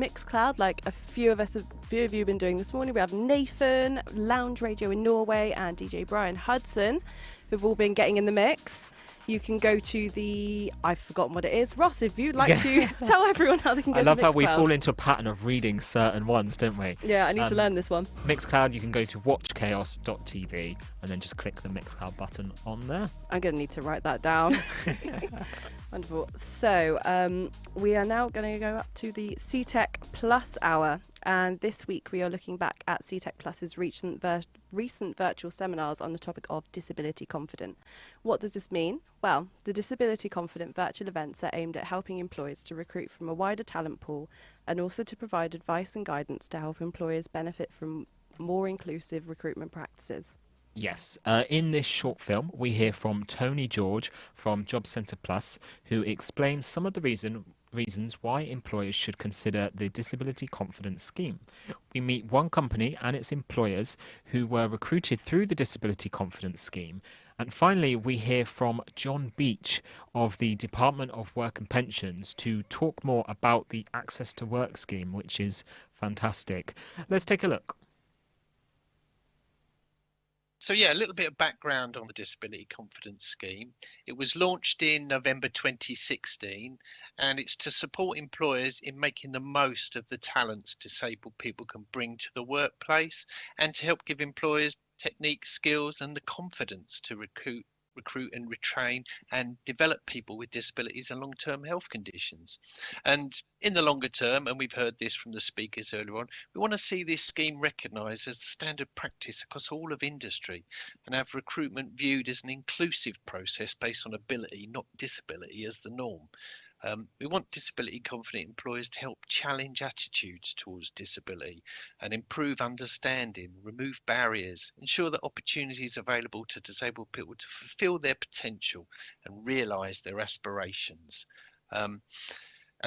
Mixcloud, like a few of you have been doing this morning. We have Nathan, Lounge Radio in Norway, and DJ Brian Hudson, who've all been getting in the mix. You can go to I've forgotten what it is. Ross, if you'd like to tell everyone how they can go to Mixcloud. I love how we fall into a pattern of reading certain ones, don't we? Yeah, I need to learn this one. Mixcloud, you can go to watchchaos.tv and then just click the Mixcloud button on there. I'm going to need to write that down. Wonderful. So we are now going to go up to the CTEC Plus Hour. And this week we are looking back at CTEC Plus's recent virtual seminars on the topic of Disability Confident. What does this mean? Well, the Disability Confident virtual events are aimed at helping employers to recruit from a wider talent pool and also to provide advice and guidance to help employers benefit from more inclusive recruitment practices. Yes, in this short film, we hear from Tony George from Job Centre Plus, who explains some of the reasons why employers should consider the Disability Confidence Scheme. We meet one company and its employers who were recruited through the Disability Confidence Scheme. And finally, we hear from John Beach of the Department of Work and Pensions to talk more about the Access to Work scheme, which is fantastic. Let's take a look. So yeah, a little bit of background on the Disability Confidence Scheme. It was launched in November 2016, and it's to support employers in making the most of the talents disabled people can bring to the workplace, and to help give employers techniques, skills, and the confidence to recruit and retrain and develop people with disabilities and long-term health conditions. And in the longer term, and we've heard this from the speakers earlier on, we want to see this scheme recognised as the standard practice across all of industry and have recruitment viewed as an inclusive process based on ability, not disability, as the norm. We want disability confident employers to help challenge attitudes towards disability and improve understanding, remove barriers, ensure that opportunities available to disabled people to fulfil their potential and realise their aspirations. And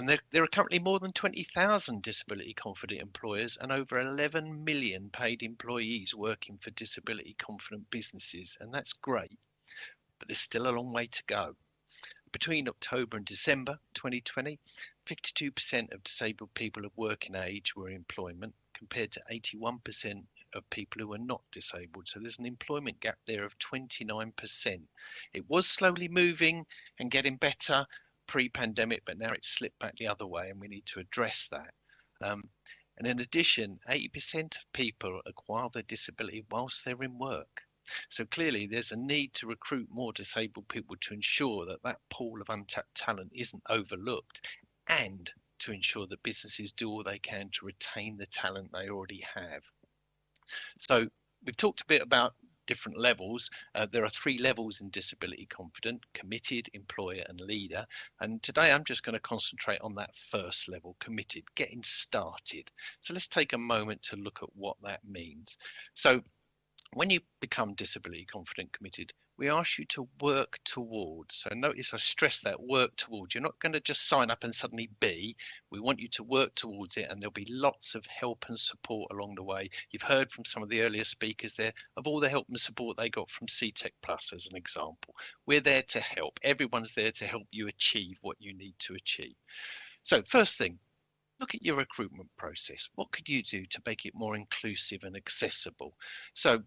there are currently more than 20,000 disability confident employers and over 11 million paid employees working for disability confident businesses, and that's great, but there's still a long way to go. Between October and December 2020, 52% of disabled people of working age were in employment, compared to 81% of people who are not disabled. So there's an employment gap there of 29%. It was slowly moving and getting better pre-pandemic, but now it's slipped back the other way, and we need to address that. And in addition, 80% of people acquire their disability whilst they're in work. So clearly there's a need to recruit more disabled people to ensure that that pool of untapped talent isn't overlooked, and to ensure that businesses do all they can to retain the talent they already have. So we've talked a bit about different levels. There are 3 levels in disability confident: committed, employer, and leader. And today I'm just going to concentrate on that first level, committed, getting started. So let's take a moment to look at what that means. So when you become disability confident committed, we ask you to work towards. So notice I stress that, work towards. You're not going to just sign up and suddenly be. We want you to work towards it, and there'll be lots of help and support along the way. You've heard from some of the earlier speakers there of all the help and support they got from CTEC Plus as an example. We're there to help. Everyone's there to help you achieve what you need to achieve. So first thing, look at your recruitment process. What could you do to make it more inclusive and accessible? So,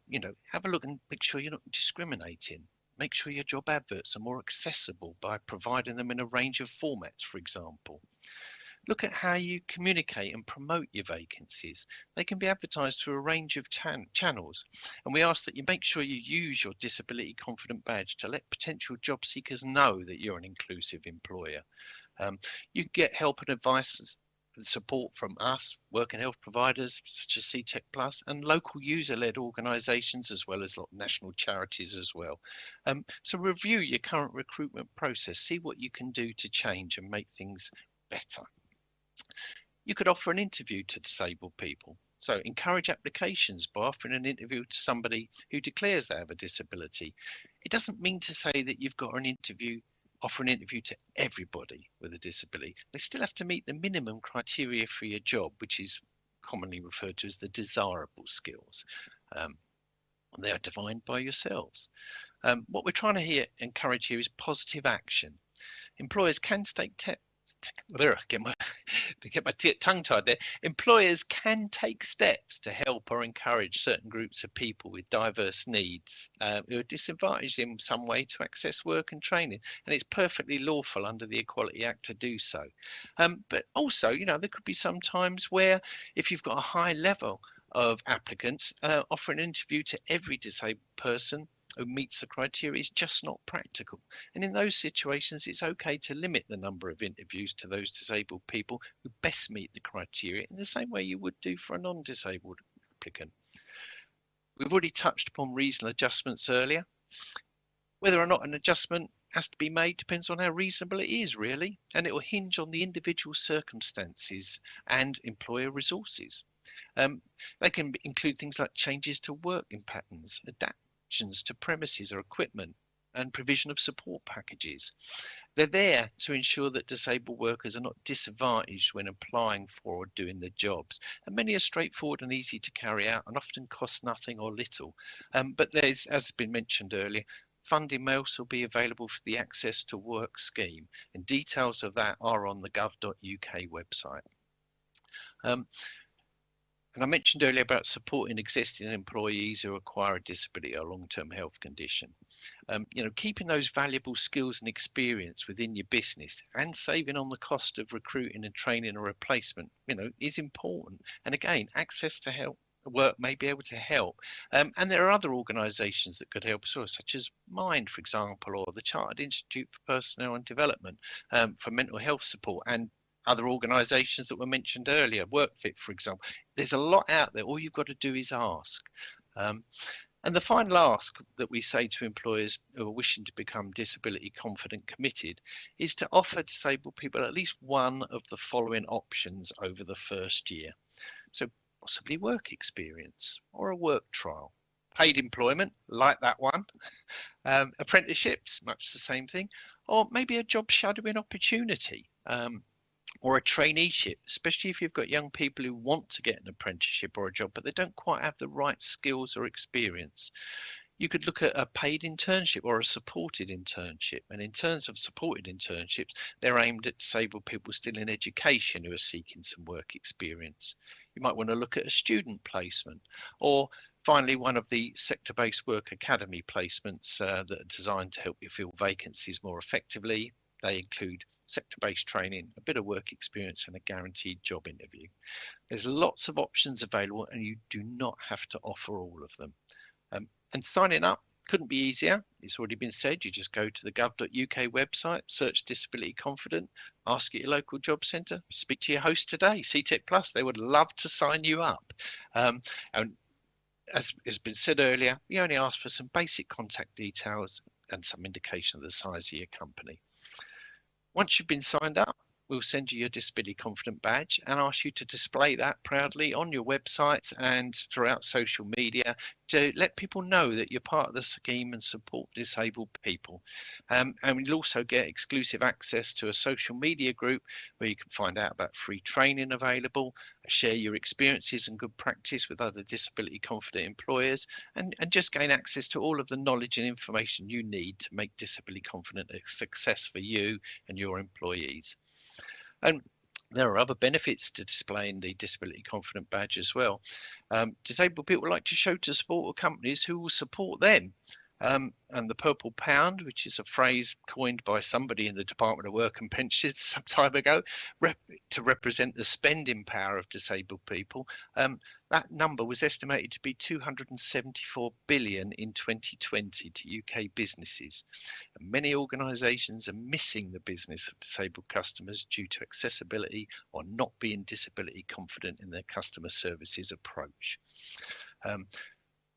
have a look and make sure you're not discriminating. Make sure your job adverts are more accessible by providing them in a range of formats, for example. Look at how you communicate and promote your vacancies. They can be advertised through a range of channels. And we ask that you make sure you use your Disability Confident badge to let potential job seekers know that you're an inclusive employer. You can get help and advice and support from us, work and health providers such as CTEC Plus, and local user-led organisations, as well as national charities as well. So review your current recruitment process, see what you can do to change and make things better. You could offer an interview to disabled people. So encourage applications by offering an interview to somebody who declares they have a disability. It doesn't mean to say that you've got offer an interview to everybody with a disability. They still have to meet the minimum criteria for your job, which is commonly referred to as the desirable skills. They are defined by yourselves. What we're trying to encourage here is positive action. Employers can take get my tongue tied there. Employers can take steps to help or encourage certain groups of people with diverse needs who are disadvantaged in some way to access work and training, and it's perfectly lawful under the Equality Act to do so. But also, there could be some times where if you've got a high level of applicants, offering an interview to every disabled person who meets the criteria is just not practical. And in those situations, it's okay to limit the number of interviews to those disabled people who best meet the criteria in the same way you would do for a non-disabled applicant. We've already touched upon reasonable adjustments earlier. Whether or not an adjustment has to be made depends on how reasonable it is, really, and it will hinge on the individual circumstances and employer resources. They can include things like changes to working patterns, adaptations to premises or equipment, and provision of support packages. They're there to ensure that disabled workers are not disadvantaged when applying for or doing their jobs. And many are straightforward and easy to carry out and often cost nothing or little. But there's, as has been mentioned earlier, funding may also be available for the Access to Work scheme, and details of that are on the gov.uk website. And I mentioned earlier about supporting existing employees who acquire a disability or long-term health condition. Keeping those valuable skills and experience within your business and saving on the cost of recruiting and training a replacement, is important. And again, access to help work may be able to help. And there are other organisations that could help as well, such as Mind, for example, or the Chartered Institute for Personnel and Development for mental health support, and other organisations that were mentioned earlier, WorkFit, for example. There's a lot out there. All you've got to do is ask. And the final ask that we say to employers who are wishing to become disability confident committed is to offer disabled people at least one of the following options over the first year. So possibly work experience or a work trial. Paid employment, like that one. Apprenticeships, much the same thing. Or maybe a job shadowing opportunity. Or a traineeship, especially if you've got young people who want to get an apprenticeship or a job, but they don't quite have the right skills or experience. You could look at a paid internship or a supported internship. And in terms of supported internships, they're aimed at disabled people still in education who are seeking some work experience. You might want to look at a student placement, or finally, one of the sector-based work academy placements that are designed to help you fill vacancies more effectively. They include sector-based training, a bit of work experience, and a guaranteed job interview. There's lots of options available, and you do not have to offer all of them. And signing up couldn't be easier. It's already been said. You just go to the gov.uk website, search Disability Confident, ask at your local job centre, speak to your host today, CTEC Plus. They would love to sign you up. And as has been said earlier, we only ask for some basic contact details and some indication of the size of your company. Once you've been signed up, we'll send you your Disability Confident badge and ask you to display that proudly on your websites and throughout social media to let people know that you're part of the scheme and support disabled people. And you'll also get exclusive access to a social media group where you can find out about free training available, share your experiences and good practice with other disability confident employers, and just gain access to all of the knowledge and information you need to make Disability Confident a success for you and your employees. And there are other benefits to displaying the Disability Confident badge as well. Disabled people like to show to support companies who will support them. And the purple pound, which is a phrase coined by somebody in the Department of Work and Pensions some time ago, to represent the spending power of disabled people. That number was estimated to be 274 billion in 2020 to UK businesses. And many organisations are missing the business of disabled customers due to accessibility or not being disability confident in their customer services approach.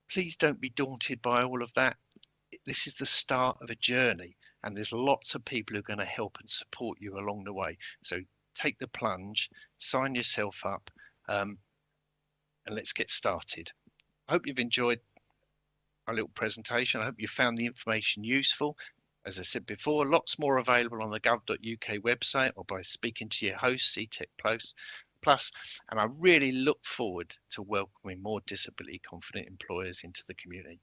Please don't be daunted by all of that. This is the start of a journey, and there's lots of people who are going to help and support you along the way. So take the plunge, sign yourself up, and let's get started. I hope you've enjoyed our little presentation. I hope you found the information useful. As I said before, lots more available on the gov.uk website or by speaking to your host, CTEC Plus, and I really look forward to welcoming more disability confident employers into the community.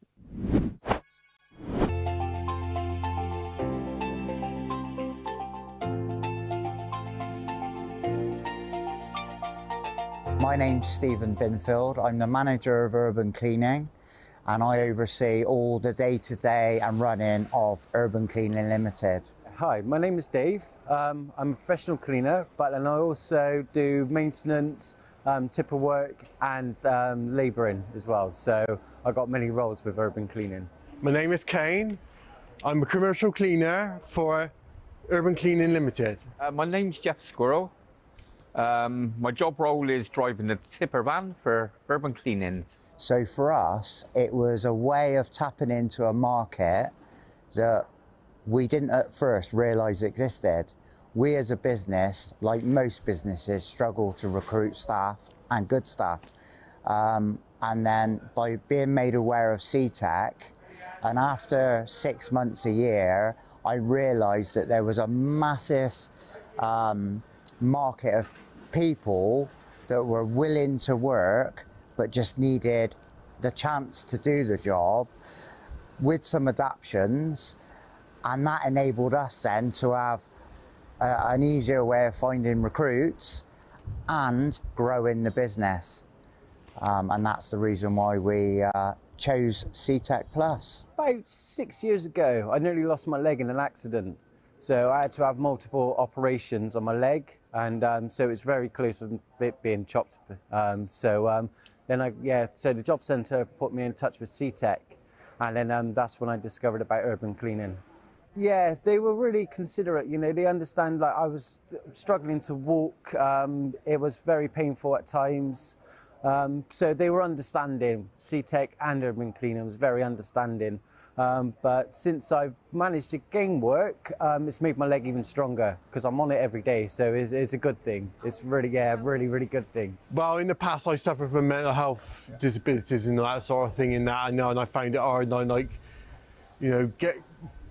My name's Stephen Binfield. I'm the manager of urban cleaning, and I oversee all the day-to-day and running of Urban Cleaning Limited. Hi, my name is Dave. I'm a professional cleaner, but then I also do maintenance, tipper work and labouring as well. So I've got many roles with urban cleaning. My name is Kane. I'm a commercial cleaner for Urban Cleaning Limited. My name's Jeff Squirrel. My job role is driving the tipper van for urban cleaning. So for us, it was a way of tapping into a market that we didn't at first realise existed. We as a business, like most businesses, struggle to recruit staff and good staff. And then by being made aware of CTEC, and after 6 months a year, I realised that there was a massive market of people that were willing to work but just needed the chance to do the job with some adaptations, and that enabled us then to have an easier way of finding recruits and growing the business. And that's the reason why we chose CTEC Plus. About 6 years ago, I nearly lost my leg in an accident. So I had to have multiple operations on my leg, and so it's very close to it being chopped. So the job centre put me in touch with CTEC, and then that's when I discovered about urban cleaning. Yeah, they were really considerate. You know, they understand. Like, I was struggling to walk. It was very painful at times. So they were understanding. CTEC and urban cleaning was very understanding. But since I've managed to gain work, it's made my leg even stronger because I'm on it every day. So it's a good thing. It's really, really good thing. Well, in the past, I suffered from mental health disabilities and that sort of thing in that, I know, and I found it hard, and I like, you know,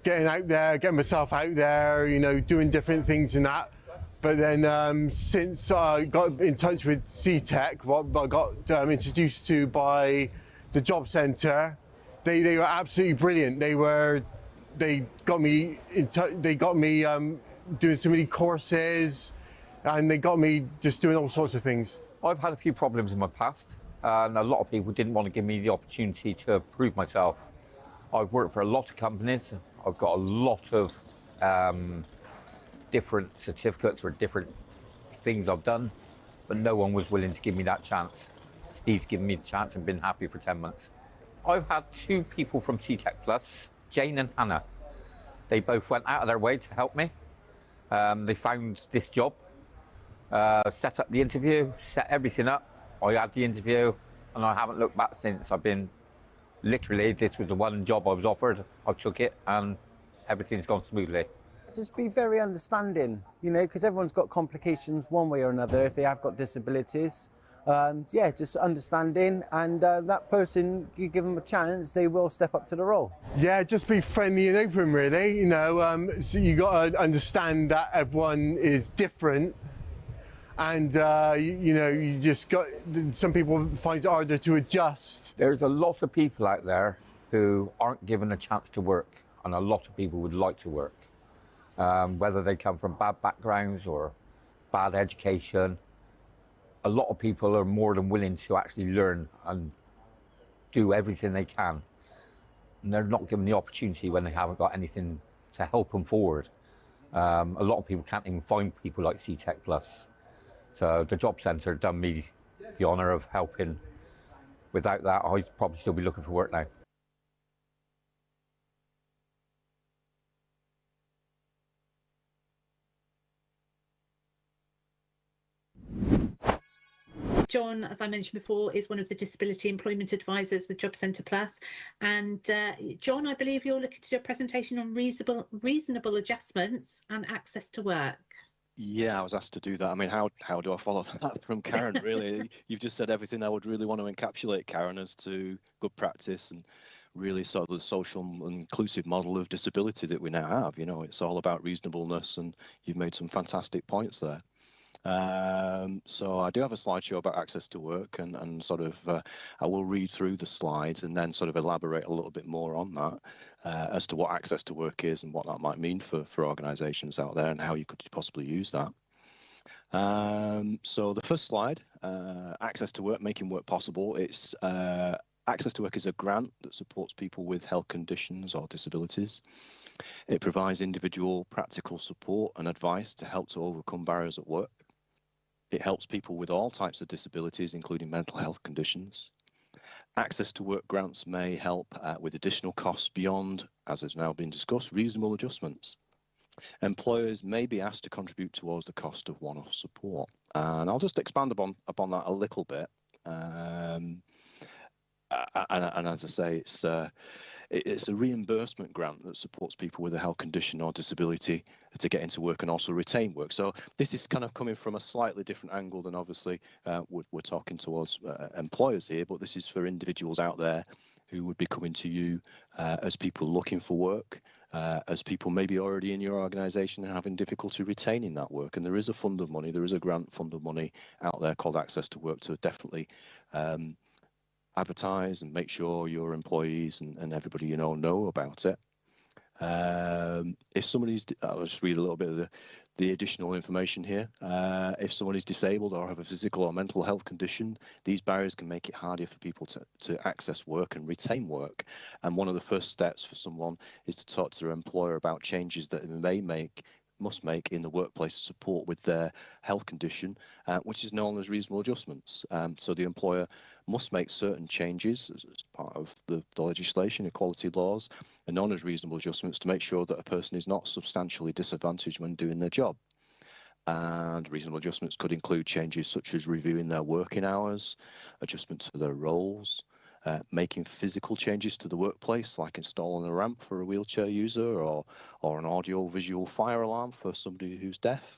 getting out there, getting myself out there, you know, doing different things and that. But then since I got in touch with CTEC, what I got introduced to by the job centre, they were absolutely brilliant. They got me in touch. They got me doing so many courses, and they got me just doing all sorts of things. I've had a few problems in my past, and a lot of people didn't want to give me the opportunity to prove myself. I've worked for a lot of companies. I've got a lot of different certificates for different things I've done, but no one was willing to give me that chance. Steve's given me the chance and been happy for 10 months. I've had two people from CTEC Plus, Jane and Hannah. They both went out of their way to help me. They found this job, set up the interview, set everything up. I had the interview, and I haven't looked back since. Literally, this was the one job I was offered. I took it, and everything's gone smoothly. Just be very understanding, you know, because everyone's got complications one way or another if they have got disabilities. Just understanding, and that person, you give them a chance, they will step up to the role. Yeah, just be friendly and open, really. You know, so you got to understand that everyone is different, and you know, you just got. Some people find it harder to adjust. There's a lot of people out there who aren't given a chance to work, and a lot of people would like to work, whether they come from bad backgrounds or bad education. A lot of people are more than willing to actually learn and do everything they can. And they're not given the opportunity when they haven't got anything to help them forward. A lot of people can't even find people like CTEC Plus. So the job centre done me the honour of helping. Without that, I'd probably still be looking for work now. John, as I mentioned before, is one of the disability employment advisors with Job Centre Plus. And John, I believe you're looking to do a presentation on reasonable adjustments and access to work. Yeah, I was asked to do that. I mean, how do I follow that from Karen, really? You've just said everything I would really want to encapsulate, Karen, as to good practice and really sort of the social and inclusive model of disability that we now have. You know, it's all about reasonableness, and you've made some fantastic points there. So I do have a slideshow about access to work, and sort of I will read through the slides and then sort of elaborate a little bit more on that as to what access to work is and what that might mean for organisations out there and how you could possibly use that. So the first slide, access to work, making work possible. It's access to work is a grant that supports people with health conditions or disabilities. It provides individual practical support and advice to help to overcome barriers at work. It helps people with all types of disabilities, including mental health conditions. Access to work grants may help with additional costs beyond, as has now been discussed, reasonable adjustments. Employers may be asked to contribute towards the cost of one-off support. And I'll just expand upon that a little bit. And as I say, it's a reimbursement grant that supports people with a health condition or disability to get into work and also retain work. So this is kind of coming from a slightly different angle than obviously we're talking towards employers here, but this is for individuals out there who would be coming to you as people looking for work, as people maybe already in your organisation and having difficulty retaining that work. And there is a fund of money, there is a grant fund of money out there called Access to Work to definitely advertise and make sure your employees and everybody you know about it. If somebody's, I'll just read a little bit of the additional information here. If someone is disabled or have a physical or mental health condition, these barriers can make it harder for people to access work and retain work. And one of the first steps for someone is to talk to their employer about changes that they must make in the workplace to support with their health condition, which is known as reasonable adjustments. So the employer must make certain changes as part of the legislation, equality laws, and known as reasonable adjustments to make sure that a person is not substantially disadvantaged when doing their job. And reasonable adjustments could include changes such as reviewing their working hours, adjustment to their roles, making physical changes to the workplace, like installing a ramp for a wheelchair user or an audio-visual fire alarm for somebody who's deaf.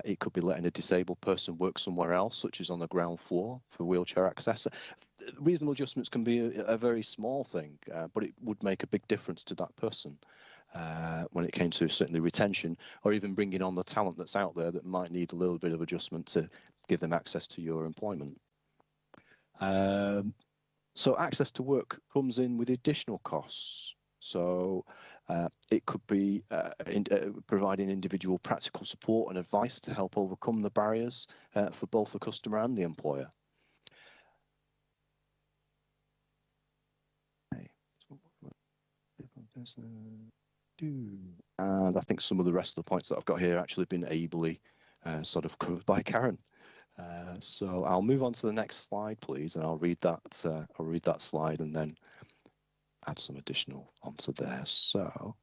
It could be letting a disabled person work somewhere else, such as on the ground floor for wheelchair access. Reasonable adjustments can be a very small thing, but it would make a big difference to that person when it came to certainly retention or even bringing on the talent that's out there that might need a little bit of adjustment to give them access to your employment. So access to work comes in with additional costs. So it could be providing individual practical support and advice to help overcome the barriers for both the customer and the employer. And I think some of the rest of the points that I've got here actually been ably sort of covered by Karen. So I'll move on to the next slide, please, and I'll read that slide and then add some additional onto there. So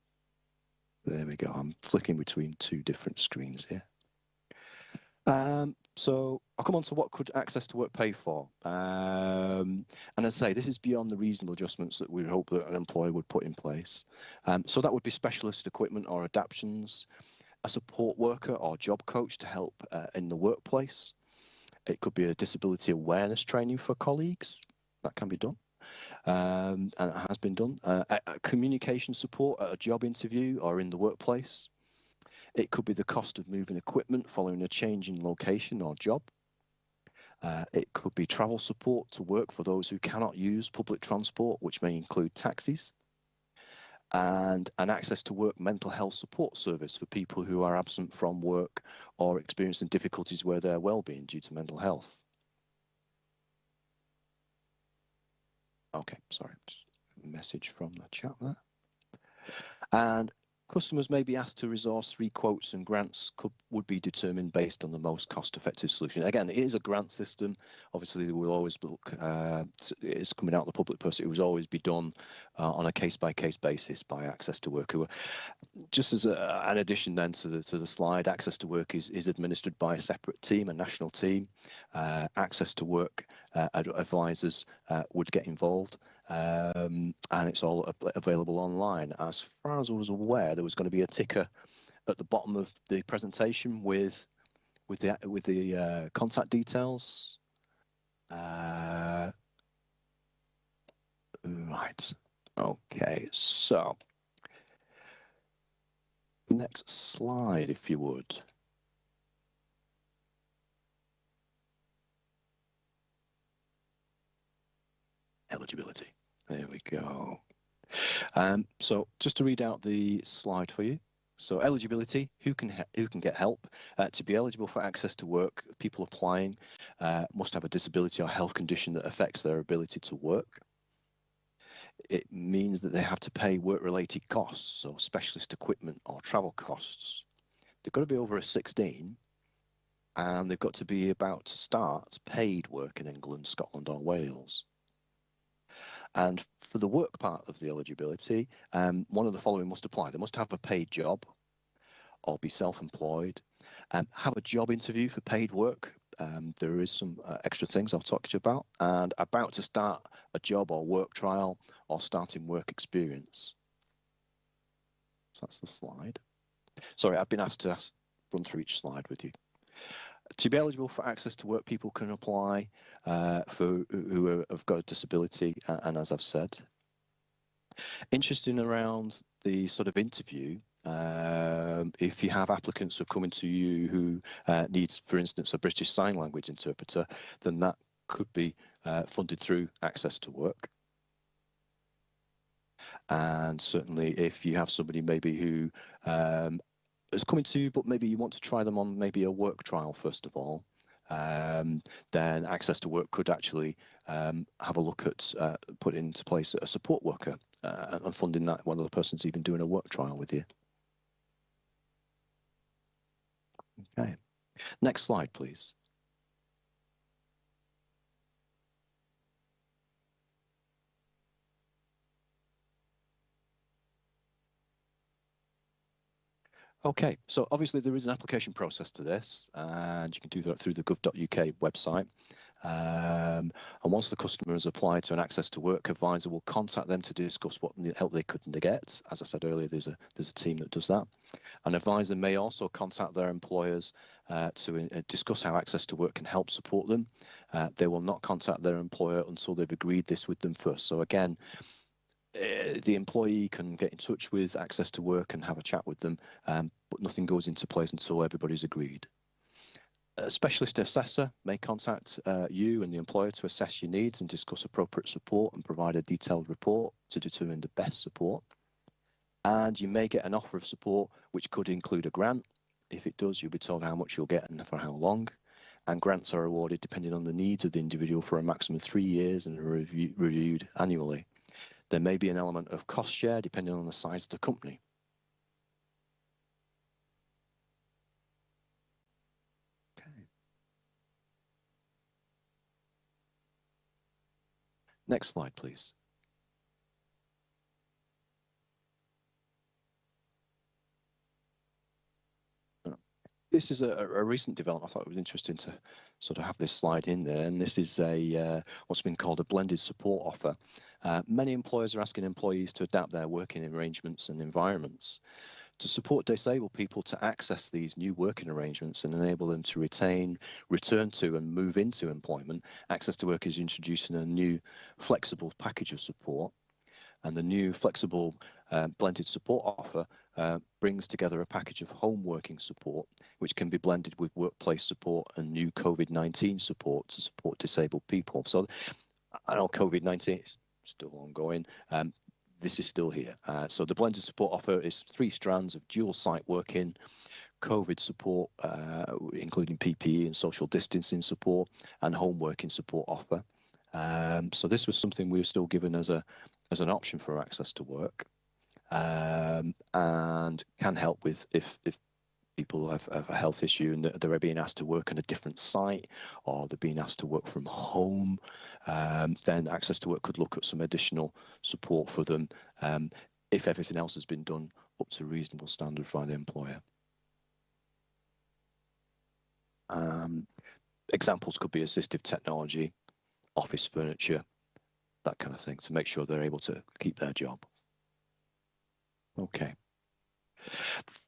there we go. I'm flicking between two different screens here. So I'll come on to what could access to work pay for. And as I say, this is beyond the reasonable adjustments that we hope that an employer would put in place. So that would be specialist equipment or adaptations, a support worker or job coach to help in the workplace. It could be a disability awareness training for colleagues. That can be done. And it has been done. A communication support at a job interview or in the workplace. It could be the cost of moving equipment following a change in location or job. It could be travel support to work for those who cannot use public transport, which may include taxis. And an access to work mental health support service for people who are absent from work or experiencing difficulties with their well-being due to mental health. Okay, sorry, just a message from the chat there. And customers may be asked to resource 3 quotes, and grants would be determined based on the most cost-effective solution. Again, it is a grant system. Obviously, we will always look, it's coming out of the public purse. It will always be done on a case-by-case basis by Access to Work. Just as an addition then to the slide, Access to Work is administered by a separate team, a national team. Access to Work advisors would get involved. And it's all available online. As far as I was aware, there was going to be a ticker at the bottom of the presentation with the contact details. Right. Okay. So next slide, if you would. Eligibility. There we go. So just to read out the slide for you. So eligibility, who can get help? To be eligible for access to work, people applying must have a disability or health condition that affects their ability to work. It means that they have to pay work-related costs, so specialist equipment or travel costs. They've got to be over a 16, and they've got to be about to start paid work in England, Scotland or Wales. And for the work part of the eligibility, one of the following must apply. They must have a paid job or be self-employed, have a job interview for paid work. There is some extra things I'll talk to you about, and about to start a job or work trial or starting work experience. So that's the slide. Sorry, I've been asked to run through each slide with you. To be eligible for access to work, people can apply who have got a disability, and as I've said. Interesting around the sort of interview, if you have applicants who are coming to you who need, for instance, a British Sign Language interpreter, then that could be funded through Access to Work. And certainly if you have somebody maybe who is coming to you, but maybe you want to try them on maybe a work trial first of all, then Access to Work could actually have a look at putting into place a support worker and funding that when the person's even doing a work trial with you. Okay, next slide, please. Okay, so obviously there is an application process to this, and you can do that through the gov.uk website. And once the customer has applied to an Access to Work advisor, will contact them to discuss what help they couldn't get. As I said earlier, there's a team that does that. An advisor may also contact their employers to discuss how Access to Work can help support them. They will not contact their employer until they've agreed this with them first. So again, the employee can get in touch with Access to Work and have a chat with them, but nothing goes into place until everybody's agreed. A specialist assessor may contact you and the employer to assess your needs and discuss appropriate support and provide a detailed report to determine the best support. And you may get an offer of support, which could include a grant. If it does, you'll be told how much you'll get and for how long. And grants are awarded depending on the needs of the individual for a maximum of 3 years and are reviewed annually. There may be an element of cost share depending on the size of the company. Okay. Next slide, please. This is a recent development. I thought it was interesting to sort of have this slide in there, and this is what's been called a blended support offer. Many employers are asking employees to adapt their working arrangements and environments to support disabled people to access these new working arrangements and enable them to retain, return to and move into employment. Access to Work is introducing a new flexible package of support, and the new flexible blended support offer brings together a package of home working support, which can be blended with workplace support and new COVID-19 support to support disabled people. So I know COVID-19 is still ongoing. This is still here. So the blended support offer is 3 strands of dual site working, COVID support, including PPE and social distancing support, and home working support offer. So this was something we were still given as an option for Access to Work, and can help with if people have a health issue and they're being asked to work on a different site or they're being asked to work from home, then Access to Work could look at some additional support for them if everything else has been done up to reasonable standards by the employer. Examples could be assistive technology, office furniture, that kind of thing, to make sure they're able to keep their job. Okay.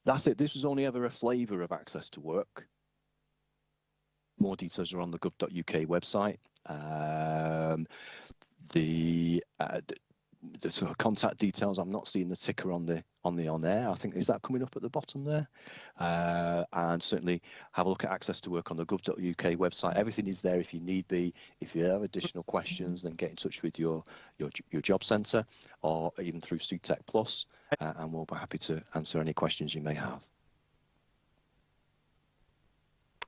That's it. This was only ever a flavour of Access to Work. More details are on the gov.uk website. the sort of contact details. I'm not seeing the ticker on air. I think, is that coming up at the bottom there? And certainly have a look at Access to Work on the gov.uk website. Everything is there if you need be. If you have additional questions, then get in touch with your job centre, or even through CTEC Plus, and we'll be happy to answer any questions you may have.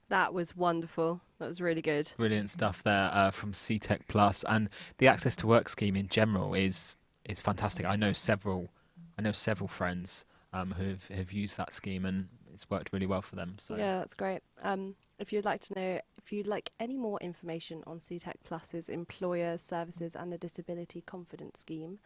That was wonderful. That was really good. Brilliant stuff there from CTEC Plus, and the Access to Work scheme in general is fantastic. I know several friends who've used that scheme, and it's worked really well for them. So Yeah, that's great. If you'd like any more information on CTEC Plus's employer services and the disability confidence scheme,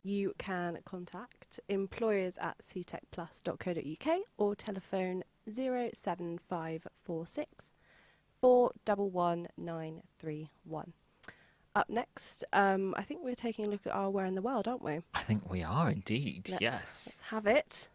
you can contact employers@ctecplus.co.uk or telephone 07546 411931. Up next, I think we're taking a look at our Where in the World, aren't we? I think we are indeed. Let's Yes. have it.